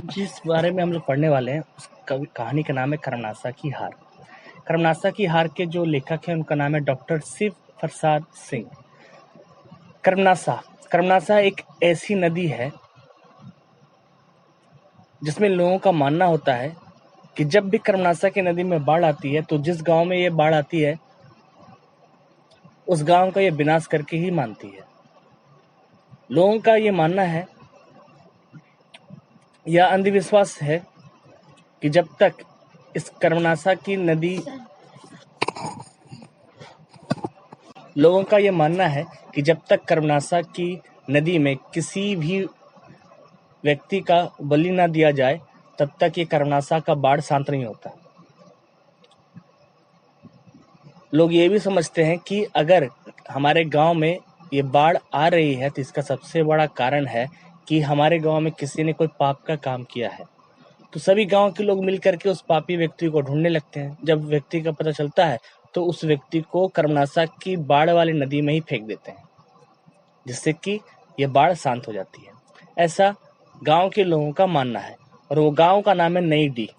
जिस बारे में हम लोग पढ़ने वाले हैं उस कहानी का नाम है कर्मनासा की हार। कर्मनासा की हार के जो लेखक हैं उनका नाम है डॉक्टर शिव प्रसाद सिंह। कर्मनासा एक ऐसी नदी है जिसमें लोगों का मानना होता है कि जब भी कर्मनासा की नदी में बाढ़ आती है तो जिस गांव में ये बाढ़ आती है उस गांव का ये विनाश करके ही मानती है। लोगों का ये मानना है या अंधविश्वास है कि जब तक इस कर्मनासा की नदी लोगों का ये मानना है कि जब तक कर्मनासा की नदी में किसी भी व्यक्ति का बलि ना दिया जाए तब तक ये कर्मनासा का बाढ़ शांत नहीं होता। लोग ये भी समझते हैं कि अगर हमारे गांव में ये बाढ़ आ रही है तो इसका सबसे बड़ा कारण है कि हमारे गांव में किसी ने कोई पाप का काम किया है। तो सभी गांव के लोग मिलकर के उस पापी व्यक्ति को ढूंढने लगते हैं। जब व्यक्ति का पता चलता है तो उस व्यक्ति को कर्मनासा की बाढ़ वाली नदी में ही फेंक देते हैं, जिससे कि यह बाढ़ शांत हो जाती है। ऐसा गांव के लोगों का मानना है और वो गांव का नाम है नईडी।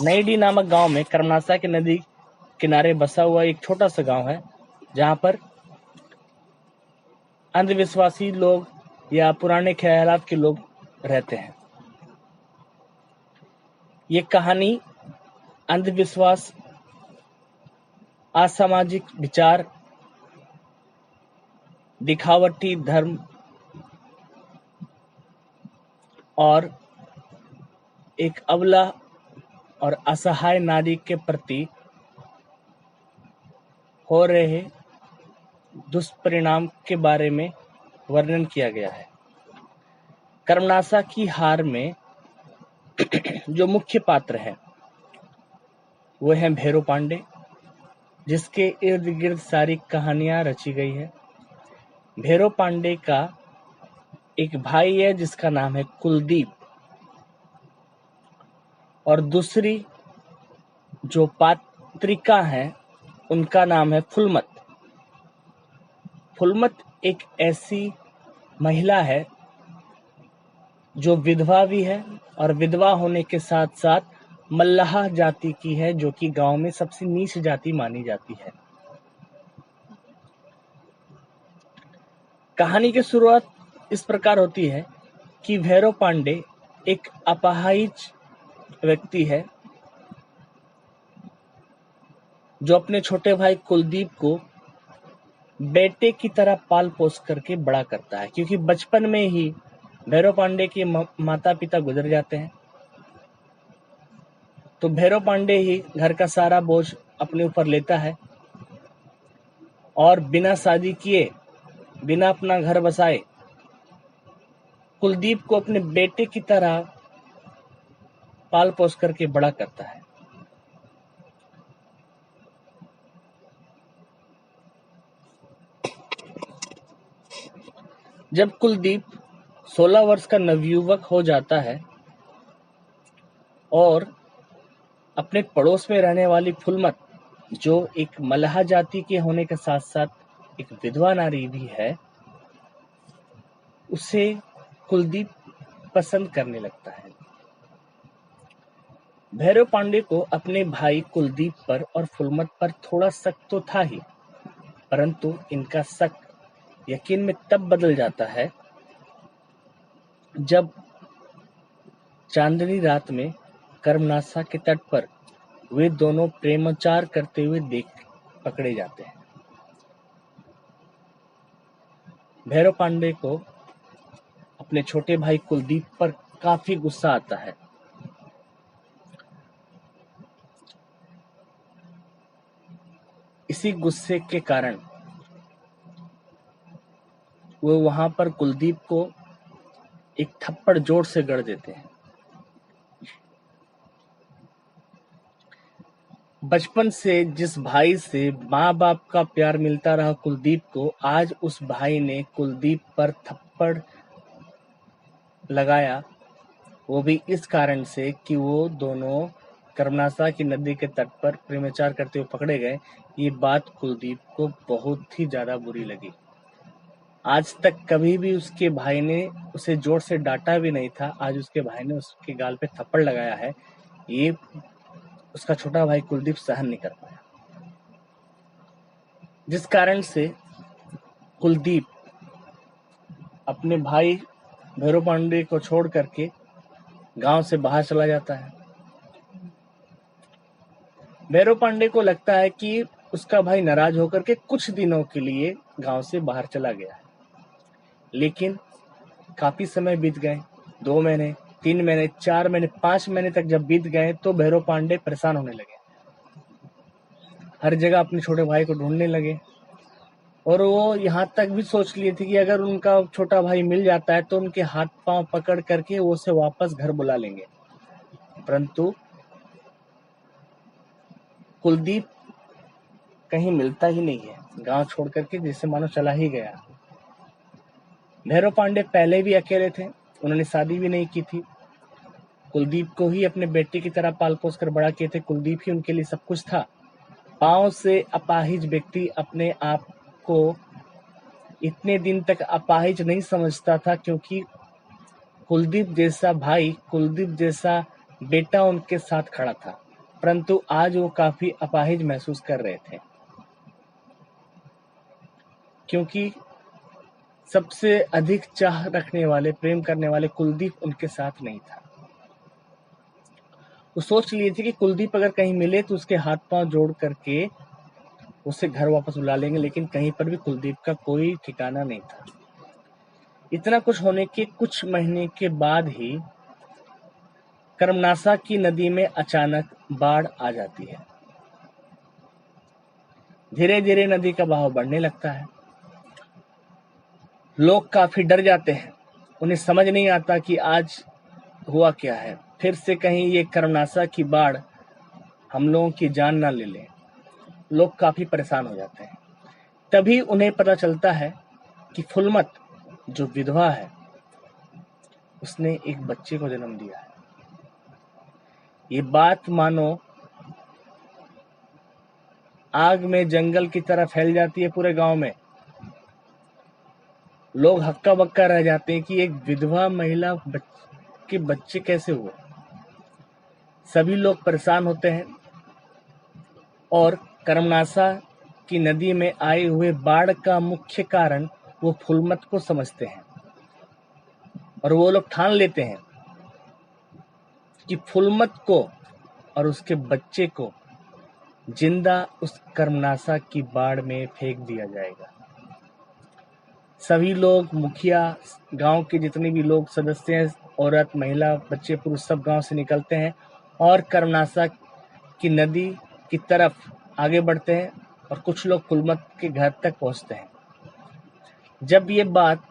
नईडी नामक गांव में कर्मनासा की नदी किनारे बसा हुआ एक छोटा सा गांव है, जहां पर अंधविश्वासी लोग या पुराने ख्यालात के लोग रहते हैं। ये कहानी अंधविश्वास, असामाजिक विचार, दिखावटी धर्म और एक अबला और असहाय नारी के प्रति हो रहे दुष्परिणाम के बारे में वर्णन किया गया है। कर्मनासा की हार में जो मुख्य पात्र हैं वो हैं भैरव पांडे, जिसके इर्द गिर्द सारी कहानियां रची गई है। भैरव पांडे का एक भाई है जिसका नाम है कुलदीप, और दूसरी जो पात्रिका है उनका नाम है फुलमत। फुलमत एक ऐसी महिला है जो विधवा भी है और विधवा होने के साथ साथ मल्लाह जाति की है, जो कि गांव में सबसे नीच जाति मानी जाती है। कहानी की शुरुआत इस प्रकार होती है कि भैरव पांडे एक अपाहिज व्यक्ति है जो अपने छोटे भाई कुलदीप को बेटे की तरह पाल पोस करके बड़ा करता है, क्योंकि बचपन में ही भैरव पांडे के माता पिता गुजर जाते हैं। तो भैरव पांडे ही घर का सारा बोझ अपने ऊपर लेता है और बिना शादी किए, बिना अपना घर बसाए कुलदीप को अपने बेटे की तरह पाल पोस करके बड़ा करता है। जब कुलदीप 16 वर्ष का नवयुवक हो जाता है और अपने पड़ोस में रहने वाली फुलमत, जो एक मल्लाह जाति के होने के साथ साथ एक विधवा नारी भी है, उसे कुलदीप पसंद करने लगता है। भैरव पांडे को अपने भाई कुलदीप पर और फुलमत पर थोड़ा शक तो था ही, परंतु इनका शक यकीन में तब बदल जाता है जब चांदनी रात में कर्मनासा के तट पर वे दोनों प्रेमाचार करते हुए पकड़े जाते हैं। भैरव पांडे को अपने छोटे भाई कुलदीप पर काफी गुस्सा आता है। इसी गुस्से के कारण वो वहां पर कुलदीप को एक थप्पड़ जोर से गड़ देते हैं। बचपन से जिस भाई से माँ बाप का प्यार मिलता रहा कुलदीप को, आज उस भाई ने कुलदीप पर थप्पड़ लगाया, वो भी इस कारण से कि वो दोनों कर्मनासा की नदी के तट पर प्रेमाचार करते हुए पकड़े गए। ये बात कुलदीप को बहुत ही ज्यादा बुरी लगी। आज तक कभी भी उसके भाई ने उसे जोर से डांटा भी नहीं था। आज उसके भाई ने उसके गाल पे थप्पड़ लगाया है, ये उसका छोटा भाई कुलदीप सहन नहीं कर पाया, जिस कारण से कुलदीप अपने भाई भैरव पांडे को छोड़ करके गांव से बाहर चला जाता है। भैरव पांडे को लगता है कि उसका भाई नाराज होकर के कुछ दिनों के लिए गांव से बाहर चला गया है, लेकिन काफी समय बीत गए, 2 महीने, 3 महीने, 4 महीने, 5 महीने तक जब बीत गए तो भैरव पांडे परेशान होने लगे। हर जगह अपने छोटे भाई को ढूंढने लगे और वो यहाँ तक भी सोच लिए थे कि अगर उनका छोटा भाई मिल जाता है तो उनके हाथ पांव पकड़ करके वो उसे वापस घर बुला लेंगे। परंतु कुलदीप कहीं मिलता ही नहीं है, गांव छोड़ करके जैसे मानो चला ही गया। भैरव पांडे पहले भी अकेले थे, उन्होंने शादी भी नहीं की थी। कुलदीप को ही अपने बेटे की तरह पाल पोस कर बड़ा किए थे, कुलदीप ही उनके लिए सब कुछ था। पांव से अपाहिज व्यक्ति अपने आप को इतने दिन तक अपाहिज नहीं समझता था, क्योंकि कुलदीप जैसा भाई, कुलदीप जैसा बेटा उनके साथ खड़ा था। परंतु आज वो काफी अपाहिज महसूस कर रहे थे, क्योंकि सबसे अधिक चाह रखने वाले, प्रेम करने वाले कुलदीप उनके साथ नहीं था। वो सोच लिए थे कि कुलदीप अगर कहीं मिले तो उसके हाथ पांव जोड़ करके उसे घर वापस बुला लेंगे, लेकिन कहीं पर भी कुलदीप का कोई ठिकाना नहीं था। इतना कुछ होने के कुछ महीने के बाद ही कर्मनासा की नदी में अचानक बाढ़ आ जाती है। धीरे धीरे नदी का बहाव बढ़ने लगता है। लोग काफी डर जाते हैं, उन्हें समझ नहीं आता कि आज हुआ क्या है। फिर से कहीं ये कर्मनासा की बाढ़ हम लोगों की जान ना ले ले। लोग काफी परेशान हो जाते हैं। तभी उन्हें पता चलता है कि फुलमत जो विधवा है, उसने एक बच्चे को जन्म दिया है। ये बात मानो आग में जंगल की तरह फैल जाती है पूरे गांव में। लोग हक्का बक्का रह जाते हैं कि एक विधवा महिला के बच्चे कैसे हुए। सभी लोग परेशान होते हैं और कर्मनासा की नदी में आए हुए बाढ़ का मुख्य कारण वो फुलमत को समझते हैं और वो लोग ठान लेते हैं कि फुलमत को और उसके बच्चे को जिंदा उस कर्मनासा की बाढ़ में फेंक दिया जाएगा। सभी लोग, मुखिया, गांव के जितने भी लोग सदस्य हैं, औरत, महिला, बच्चे, पुरुष, सब गांव से निकलते हैं और कर्मनासा की नदी की तरफ आगे बढ़ते हैं और कुछ लोग फुलमत के घर तक पहुंचते हैं। जब ये बात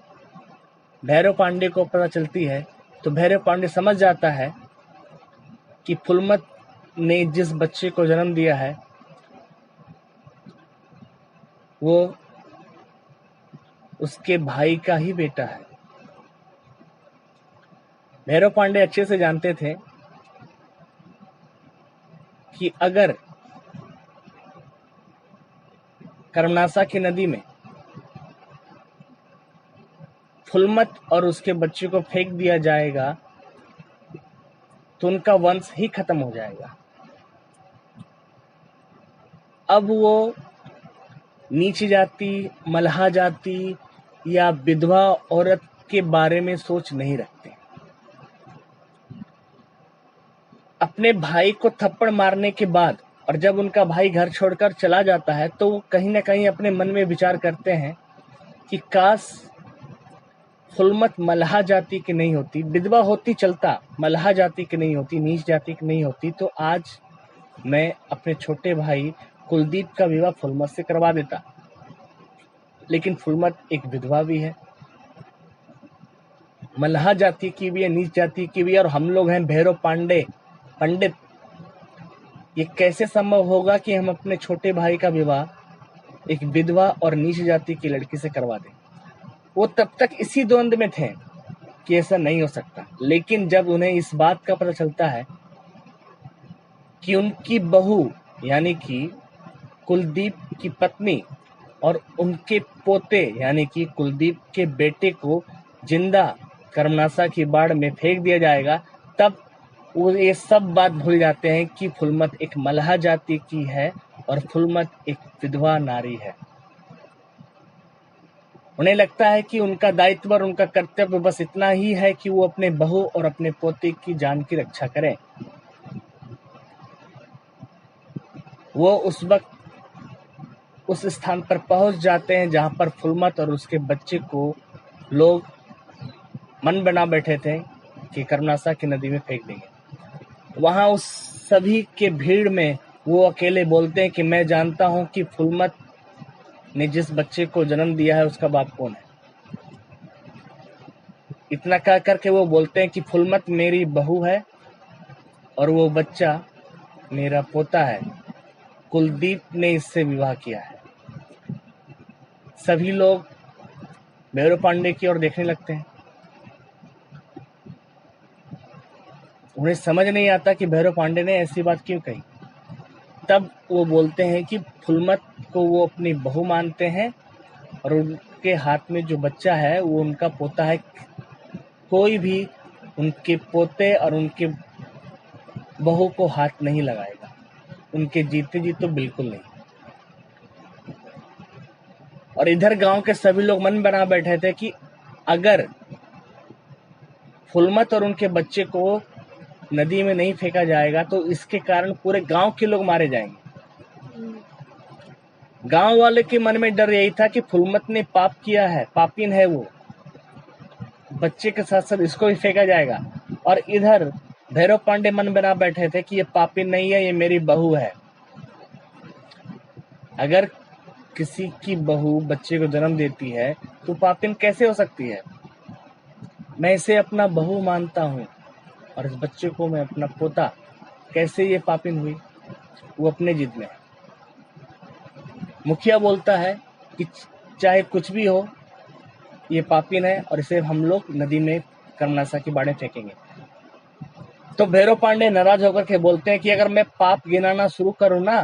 भैरव पांडे को पता चलती है तो भैरव पांडे समझ जाता है कि फुलमत ने जिस बच्चे को जन्म दिया है वो उसके भाई का ही बेटा है। भैरव पांडे अच्छे से जानते थे कि अगर कर्मनासा की नदी में फुलमत और उसके बच्चे को फेंक दिया जाएगा तो उनका वंश ही खत्म हो जाएगा। अब वो नीची जाति, मल्हा जाति या विधवा औरत के बारे में सोच नहीं रखते। अपने भाई को थप्पड़ मारने के बाद और जब उनका भाई घर छोड़कर चला जाता है तो वो कहीं ना कहीं अपने मन में विचार करते हैं कि काश फुलमत मल्हा जाति की नहीं होती, विधवा होती चलता, मल्हा जाति की नहीं होती, नीच जाति की नहीं होती, तो आज मैं अपने छोटे भाई कुलदीप का विवाह फुलमत से करवा देता। लेकिन फुलमत एक विधवा भी है, मल्हा जाति की भी है, नीच जाति की भी है, और हम लोग हैं भैरव पांडे पंडित। ये कैसे संभव होगा कि हम अपने छोटे भाई का विवाह एक विधवा और नीच जाति की लड़की से करवा दें। वो तब तक इसी द्वंद में थे कि ऐसा नहीं हो सकता। लेकिन जब उन्हें इस बात का पता चलता है कि उनकी बहू यानी कि कुलदीप की पत्नी और उनके पोते यानी कि कुलदीप के बेटे को जिंदा कर्मनासा की बाढ़ में फेंक दिया जाएगा, तब वो ये सब बात भूल जाते हैं कि फुलमत एक मल्लाह जाति की है और फुलमत एक विधवा नारी है। उन्हें लगता है कि उनका दायित्व और उनका कर्तव्य बस इतना ही है कि वो अपने बहू और अपने पोते की जान की रक्षा करें। वो उस वक्त उस स्थान पर पहुंच जाते हैं जहां पर फुलमत और उसके बच्चे को लोग मन बना बैठे थे कि कर्मनासा की नदी में फेंक देंगे। वहां उस सभी के भीड़ में वो अकेले बोलते हैं कि मैं जानता हूं कि फुलमत ने जिस बच्चे को जन्म दिया है उसका बाप कौन है। इतना कह करके वो बोलते हैं कि फुलमत मेरी बहू है और वो बच्चा मेरा पोता है, कुलदीप ने इससे विवाह किया है। सभी लोग भैरव पांडे की ओर देखने लगते हैं। उन्हें समझ नहीं आता कि भैरव पांडे ने ऐसी बात क्यों कही। तब वो बोलते हैं कि फुलमत को वो अपनी बहू मानते हैं और उनके हाथ में जो बच्चा है वो उनका पोता है। कोई भी उनके पोते और उनके बहू को हाथ नहीं लगाएगा, उनके जीते जी तो बिल्कुल नहीं। और इधर गांव के सभी लोग मन बना बैठे थे कि अगर फुलमत और उनके बच्चे को नदी में नहीं फेंका जाएगा तो इसके कारण पूरे गांव के लोग मारे जाएंगे। गांव वाले के मन में डर यही था कि फुलमत ने पाप किया है, पापीन है वो, बच्चे के साथ साथ इसको भी फेंका जाएगा। और इधर भैरव पांडे मन बना बैठे थे कि ये पापीन नहीं है, ये मेरी बहू है। अगर किसी की बहू बच्चे को जन्म देती है तो पापीन कैसे हो सकती है। मैं इसे अपना बहू मानता हूँ और इस बच्चे को मैं अपना पोता, कैसे ये पापीन हुई। वो अपने जिद में। मुखिया बोलता है कि चाहे कुछ भी हो ये पापीन है और इसे हम लोग नदी में कर्मनासा की बाढ़ फेंकेंगे। तो भैरव पांडे नाराज होकर के बोलते हैं कि अगर मैं पाप गिनाना शुरू करूं ना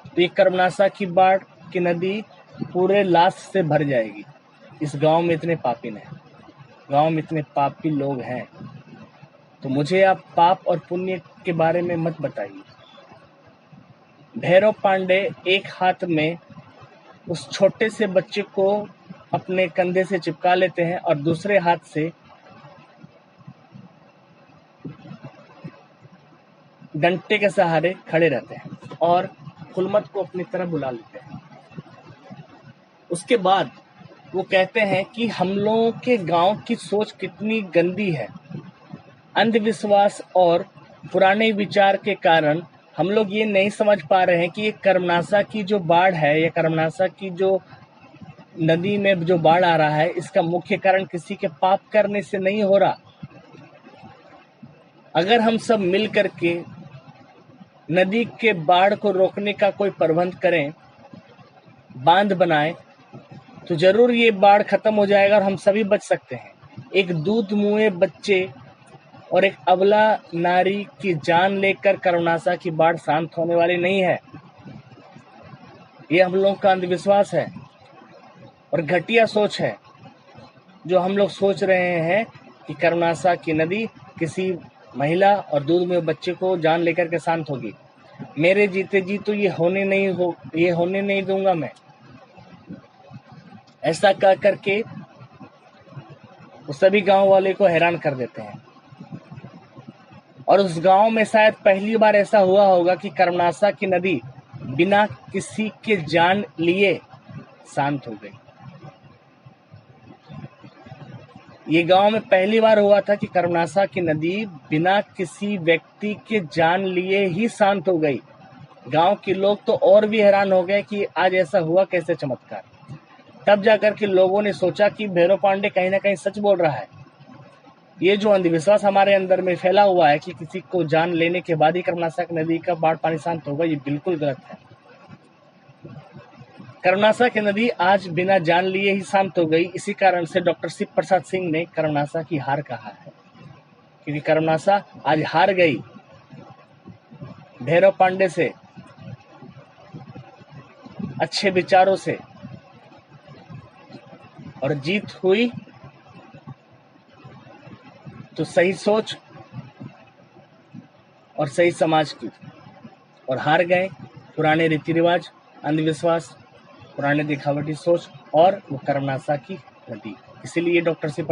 तो ये कर्मनासा की बाढ़ की नदी पूरे लाश से भर जाएगी। इस गांव में इतने पापीन हैं, गांव में इतने पापी लोग हैं, तो मुझे आप पाप और पुण्य के बारे में मत बताइए। भैरव पांडे एक हाथ में उस छोटे से बच्चे को अपने कंधे से चिपका लेते हैं और दूसरे हाथ से डंटे के सहारे खड़े रहते हैं और फुलमत को अपनी तरफ बुला लेते हैं। उसके बाद वो कहते हैं कि हम लोगों के गांव की सोच कितनी गंदी है। अंधविश्वास और पुराने विचार के कारण हम लोग ये नहीं समझ पा रहे हैं कि ये कर्मनासा की जो बाढ़ है, या कर्मनासा की जो नदी में जो बाढ़ आ रहा है, इसका मुख्य कारण किसी के पाप करने से नहीं हो रहा। अगर हम सब मिल करके नदी के बाढ़ को रोकने का कोई प्रबंध करें, बांध बनाए, तो जरूर ये बाढ़ खत्म हो जाएगा और हम सभी बच सकते हैं। एक दूध मुए बच्चे और एक अबला नारी की जान लेकर कर्मनासा की बाढ़ शांत होने वाली नहीं है। ये हम लोगों का अंधविश्वास है और घटिया सोच है जो हम लोग सोच रहे हैं कि कर्मनासा की नदी किसी महिला और दूध में बच्चे को जान लेकर के शांत होगी। मेरे जीते जी तो ये होने नहीं दूंगा मैं। ऐसा कह करके वो सभी गांव वाले को हैरान कर देते हैं। और उस गांव में शायद पहली बार ऐसा हुआ होगा कि कर्मनासा की नदी बिना किसी के जान लिए शांत हो गई। ये गांव में पहली बार हुआ था कि कर्मनासा की नदी बिना किसी व्यक्ति के जान लिए ही शांत हो गई। गांव के लोग तो और भी हैरान हो गए कि आज ऐसा हुआ कैसे चमत्कार। तब जाकर के लोगों ने सोचा कि भैरव पांडे कहीं ना कहीं सच बोल रहा है। ये जो अंधविश्वास हमारे अंदर में फैला हुआ है कि किसी को जान लेने के बाद ही कर्मनासा की नदी का बाढ़ पानी शांत होगा, ये बिल्कुल गलत है। कर्मनासा की नदी आज बिना जान लिए ही शांत हो गई। इसी कारण से डॉक्टर शिव प्रसाद सिंह ने कर्मनासा की हार कहा है, क्योंकि कर्मनासा आज हार गई भैरव पांडे से, अच्छे विचारों से, और जीत हुई तो सही सोच और सही समाज की, और हार गए पुराने रीति रिवाज, अंधविश्वास, पुराने दिखावटी सोच और वो कर्मनाशा की नदी। इसीलिए डॉक्टर से